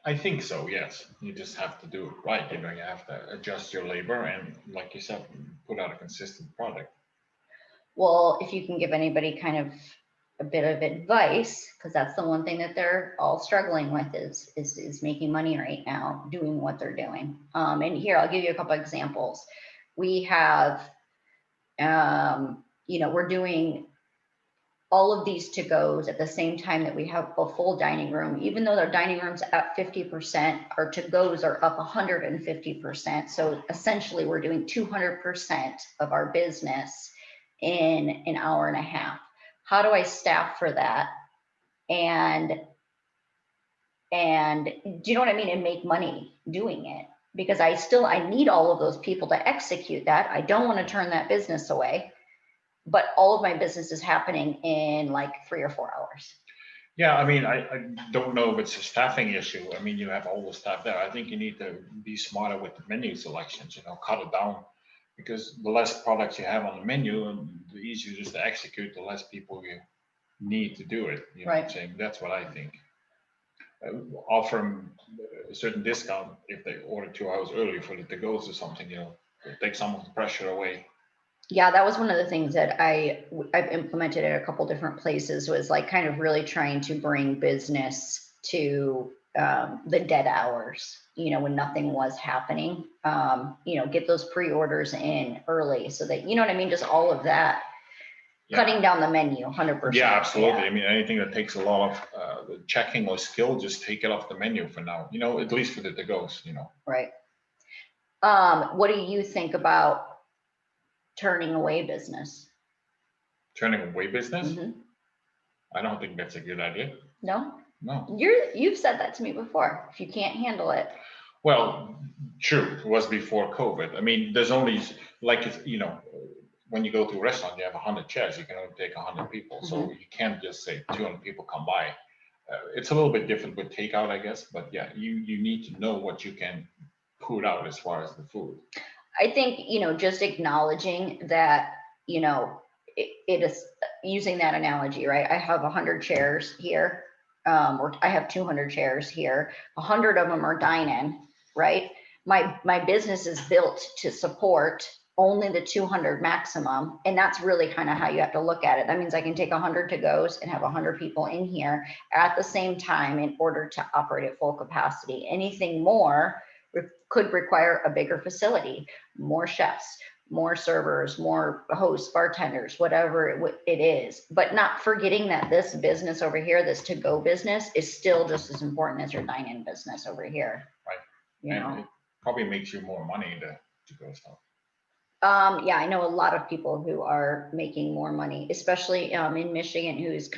I think so, yes. You just have to do it right. You have to adjust your labor and, like you said, put out a consistent product. Well, if you can give anybody kind of a bit of advice, because that's the one thing that they're all struggling with is making money right now, doing what they're doing. And here, I'll give you a couple examples. We have, we're doing all of these to-goes at the same time that we have a full dining room, even though their dining room's at 50%, our to-goes are up 150%. So essentially we're doing 200% of our business in an hour and a half. How do I staff for that? And do you know what I mean? And make money doing it, because I need all of those people to execute that. I don't want to turn that business away, but all of my business is happening in like 3 or 4 hours. Yeah, I mean, I don't know if it's a staffing issue. I mean, you have all the staff there. I think you need to be smarter with the menu selections, cut it down, because the less products you have on the menu and the easier it is to execute, the less people you need to do it. You know what I'm saying? That's what I think. Offer them a certain discount if they order 2 hours early for the to-goes or something, take some of the pressure away. Yeah, that was one of the things that I've implemented at a couple different places, was like kind of really trying to bring business to the dead hours, when nothing was happening, get those pre-orders in early so that, you know what I mean? Just all of that. Yeah. Cutting down the menu 100%. Yeah, absolutely. Yeah. I mean, anything that takes a lot of checking or skill, just take it off the menu for now, at least for the to-goes, Right. What do you think about turning away business? Turning away business? Mm-hmm. I don't think that's a good idea. No? No. You've said that to me before. If you can't handle it. Well, true. It was before COVID. I mean, there's only, like, when you go to a restaurant, you have 100 chairs, you can only take 100 people. Mm-hmm. So you can't just say 200 people come by. It's a little bit different with takeout, I guess. But yeah, you need to know what you can put out as far as the food. I think, just acknowledging that, it is, using that analogy, right? I have 100 chairs here, or I have 200 chairs here. 100 of them are dine-in, right? My business is built to support only the 200 maximum. And that's really kind of how you have to look at it. That means I can take 100 to-goes and have 100 people in here at the same time in order to operate at full capacity. Anything more could require a bigger facility, more chefs, more servers, more hosts, bartenders, whatever it is, but not forgetting that this business over here, this to-go business, is still just as important as your dine-in business over here. Right. It probably makes you more money to go stuff. Yeah, I know a lot of people who are making more money, especially in Michigan, who's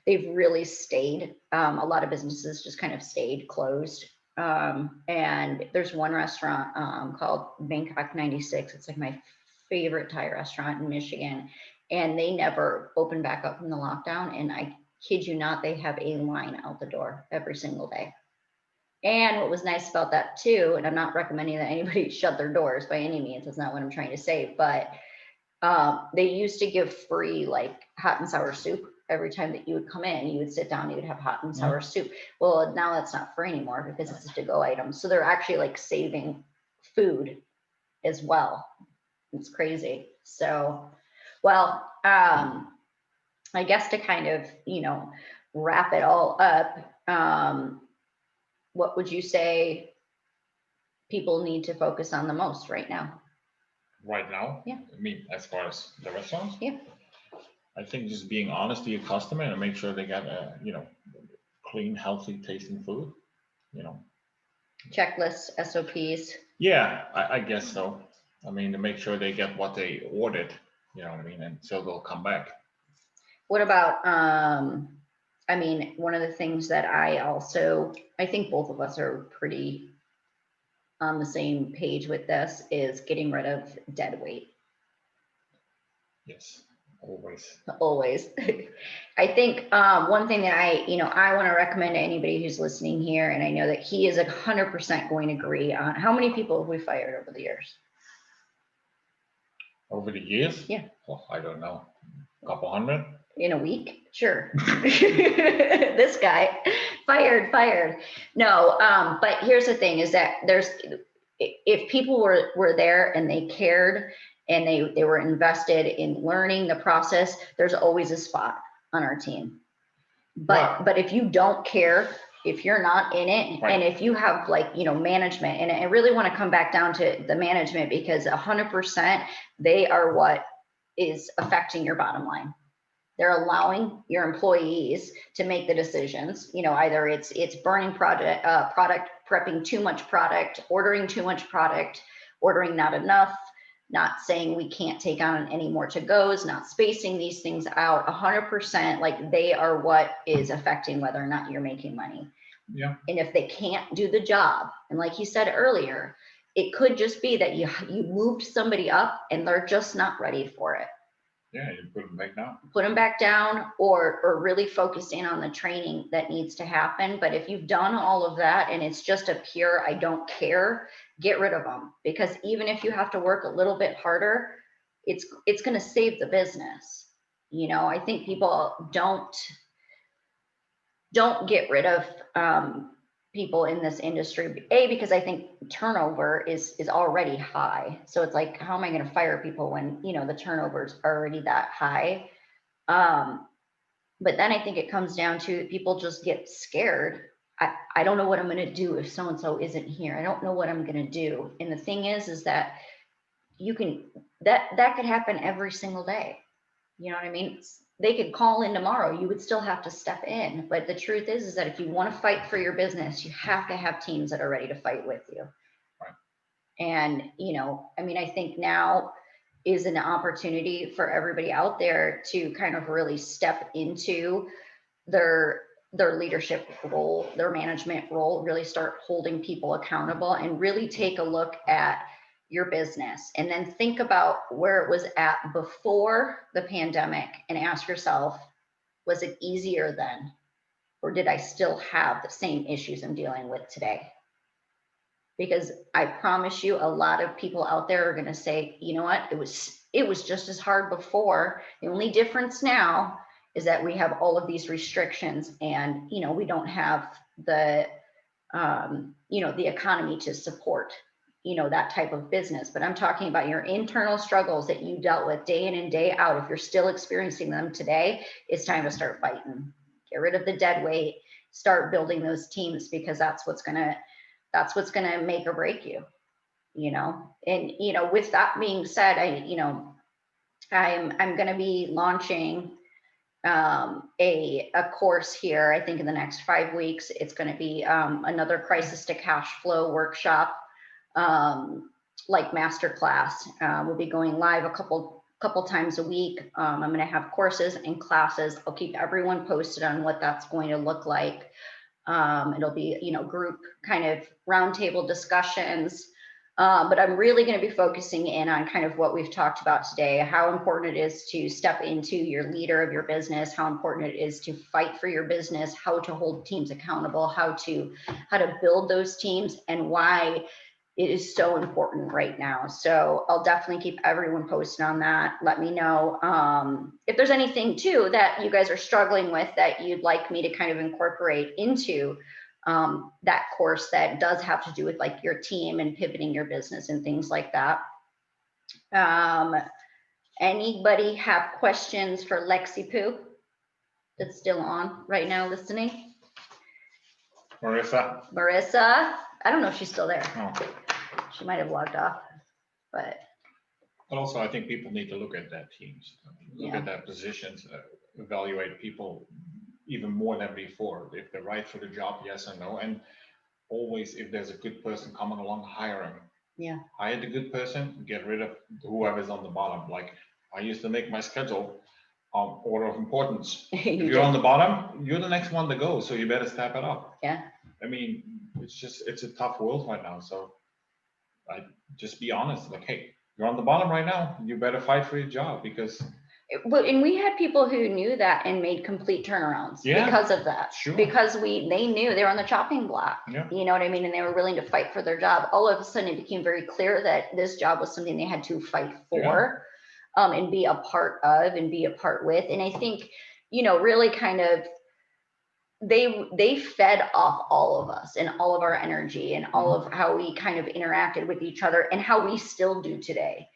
they've really stayed. A lot of businesses just kind of stayed closed. And there's one restaurant called Bangkok 96. It's like my favorite Thai restaurant in Michigan. And they never opened back up from the lockdown. And I kid you not, they have a line out the door every single day. And what was nice about that too, and I'm not recommending that anybody shut their doors by any means, that's not what I'm trying to say, but they used to give free like hot and sour soup every time that you would come in. You would sit down, you would have hot and sour soup. Well, now that's not free anymore because it's a to-go item. So they're actually like saving food as well. It's crazy. So, well, I guess to kind of, wrap it all up, what would you say people need to focus on the most right now? Right now? Yeah. I mean, as far as the restaurants? Yeah. I think just being honest to your customer and make sure they get clean, healthy tasting food, Checklists, SOPs. Yeah, I guess so. I mean, to make sure they get what they ordered, you know what I mean? And so they'll come back. What about, I mean, one of the things that I think both of us are pretty on the same page with this is getting rid of dead weight. Yes, always. Always. I think one thing that I want to recommend to anybody who's listening here, and I know that he is 100% going to agree on, how many people have we fired over the years? Over the years? Yeah. Well, I don't know. A couple hundred? In a week? Sure. This guy fired. No, but here's the thing is that if people were there and they cared and they were invested in learning the process, there's always a spot on our team. But if you don't care, if you're not in it, right, and if you have management, and I really want to come back down to the management, because 100% they are what is affecting your bottom line. They're allowing your employees to make the decisions. Either it's burning product, prepping too much product, ordering too much product, ordering not enough, not saying we can't take on any more to-goes, not spacing these things out 100%. Like, they are what is affecting whether or not you're making money. Yeah. And if they can't do the job, and like you said earlier, it could just be that you moved somebody up and they're just not ready for it. Yeah, you put them back down. Put them back down, or really focus in on the training that needs to happen. But if you've done all of that and it's just a pure I don't care, get rid of them. Because even if you have to work a little bit harder, it's going to save the business. I think people don't get rid of people in this industry, because I think turnover is already high. So it's like, how am I going to fire people when the turnover is already that high? But then I think it comes down to people just get scared. I don't know what I'm going to do if so and so isn't here. I don't know what I'm going to do. And the thing is that you can that could happen every single day. You know what I mean? They could call in tomorrow. You would still have to step in. But the truth is that if you want to fight for your business, you have to have teams that are ready to fight with you. Right. And, I think now is an opportunity for everybody out there to kind of really step into their leadership role, their management role, really start holding people accountable, and really take a look at your business, and then think about where it was at before the pandemic and ask yourself, was it easier then? Or did I still have the same issues I'm dealing with today? Because I promise you, a lot of people out there are going to say, you know what, it was just as hard before. The only difference now is that we have all of these restrictions, and we don't have the the economy to support that type of business. But I'm talking about your internal struggles that you dealt with day in and day out. If you're still experiencing them today, it's time to start fighting. Get rid of the dead weight, start building those teams, because that's what's gonna make or break you. And with that being said, I'm gonna be launching a course here, I think in the next 5 weeks. It's going to be another crisis to cash flow workshop, like masterclass. We'll be going live a couple times a week. I'm going to have courses and classes. I'll keep everyone posted on what that's going to look like. It'll be group kind of roundtable discussions. But I'm really going to be focusing in on kind of what we've talked about today, how important it is to step into your leader of your business, how important it is to fight for your business, how to hold teams accountable, how to build those teams, and why it is so important right now. So I'll definitely keep everyone posted on that. Let me know if there's anything too that you guys are struggling with that you'd like me to kind of incorporate into that course that does have to do with like your team and pivoting your business and things like that. Anybody have questions for Lexi Poo that's still on right now listening? Marissa, I don't know if she's still there. oh. She might have logged off, but Also, I think people need to look at their teams, look at their positions, evaluate people even more than before. If they're right for the job, yes or no. And always, if there's a good person coming along, hire him. Yeah. Hire the good person, get rid of whoever's on the bottom. Like, I used to make my schedule order of importance. If you're on the bottom, you're the next one to go, so you better step it up. Yeah. I mean, it's a tough world right now. So I just be honest, like, hey, you're on the bottom right now, you better fight for your job, because and we had people who knew that and made complete turnarounds because of that. Sure. Because they knew they were on the chopping block. Yeah. You know what I mean? And they were willing to fight for their job. All of a sudden, it became very clear that this job was something they had to fight for, and be a part of and be a part with. And I think, really kind of they fed off all of us and all of our energy and all of how we kind of interacted with each other and how we still do today.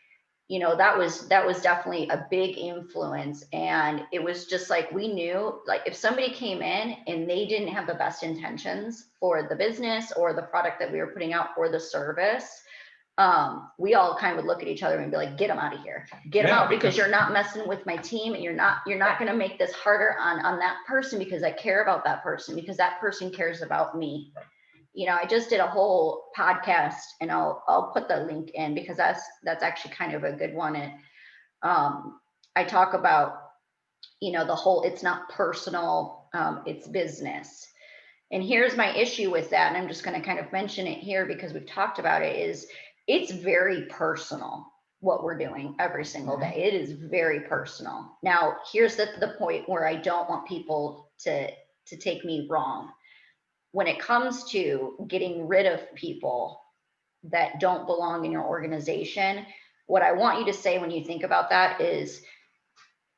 That was definitely a big influence. And it was just like, we knew, like, if somebody came in and they didn't have the best intentions for the business or the product that we were putting out or the service, we all kind of would look at each other and be like, get them out of here, get them Yeah, out, because because- you're not messing with my team, and you're not going to make this harder on that person, because I care about that person, because that person cares about me. Right. You know, I just did a whole podcast, and I'll put the link in, because that's actually kind of a good one. And I talk about, you know, the whole, it's not personal, it's business. And here's my issue with that, and I'm just going to kind of mention it here because we've talked about it, is it's very personal what we're doing every single day. It is very personal. Now, here's the point where I don't want people to take me wrong. When it comes to getting rid of people that don't belong in your organization, what I want you to say when you think about that is,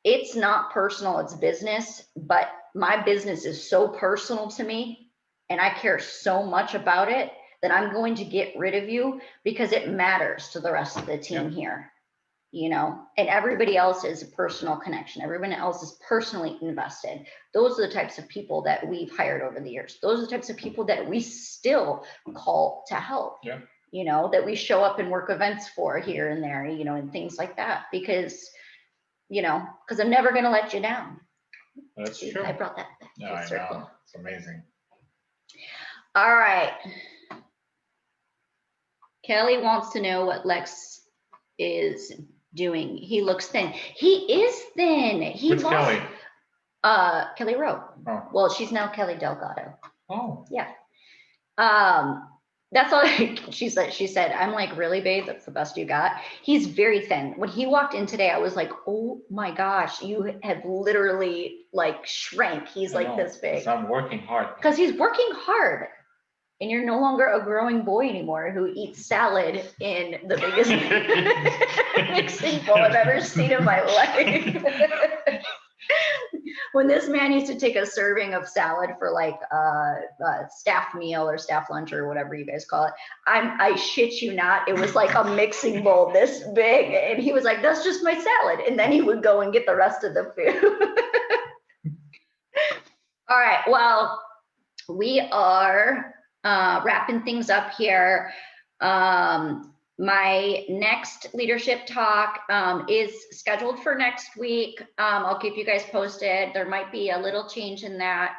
it's not personal, it's business, but my business is so personal to me, and I care so much about it, that I'm going to get rid of you because it matters to the rest of the team here, you know, and everybody else is a personal connection. Everyone else is personally invested. Those are the types of people that we've hired over the years. Those are the types of people that we still call to help, you know, that we show up and work events for here and there, you know, and things like that, because, you know, because I'm never going to let you down. That's See, true. I brought that back Yeah, full I circle. know. It's amazing. All right. Kelly wants to know what Lex is doing. He looks thin. He is thin. He Which lost, Kelly? Kelly Rowe. Oh. Well, she's now Kelly Delgado. Oh. Yeah. That's all she said, I'm like, really, babe? That's the best you got? He's very thin. When he walked in today, I was like, oh my gosh, you have literally like shrank. He's like this big. I'm working hard. Because he's working hard. And you're no longer a growing boy anymore who eats salad in the biggest mixing bowl I've ever seen in my life. When this man used to take a serving of salad for like a staff meal or staff lunch or whatever you guys call it, I shit you not, it was like a mixing bowl this big. And he was like, that's just my salad. And then he would go and get the rest of the food. All right, well, we are wrapping things up here. My next leadership talk is scheduled for next week. I'll keep you guys posted. There might be a little change in that,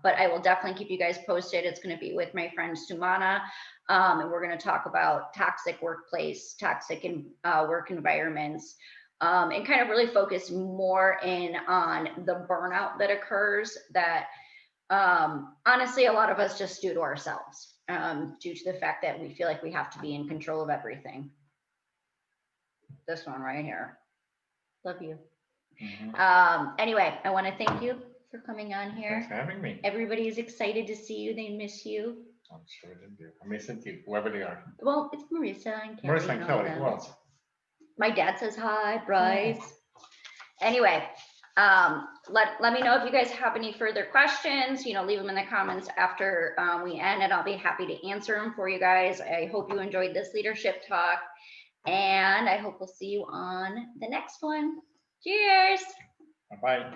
but I will definitely keep you guys posted. It's going to be with my friend Sumana, and we're going to talk about toxic workplace, toxic work environments, and kind of really focus more in on the burnout that occurs that honestly, a lot of us just do to ourselves, due to the fact that we feel like we have to be in control of everything. This one right here. Love you. Anyway, I want to thank you for coming on here. Thanks for having me. Everybody is excited to see you. They miss you. I'm sure they do. I miss it too, whoever they are. Well, it's Marissa and Kelly. Marissa and Kelly, who else? My dad says hi, Bryce. Anyway, let me know if you guys have any further questions, you know, leave them in the comments after we end, and I'll be happy to answer them for you guys. I hope you enjoyed this leadership talk, and I hope we'll see you on the next one. Cheers. Bye-bye.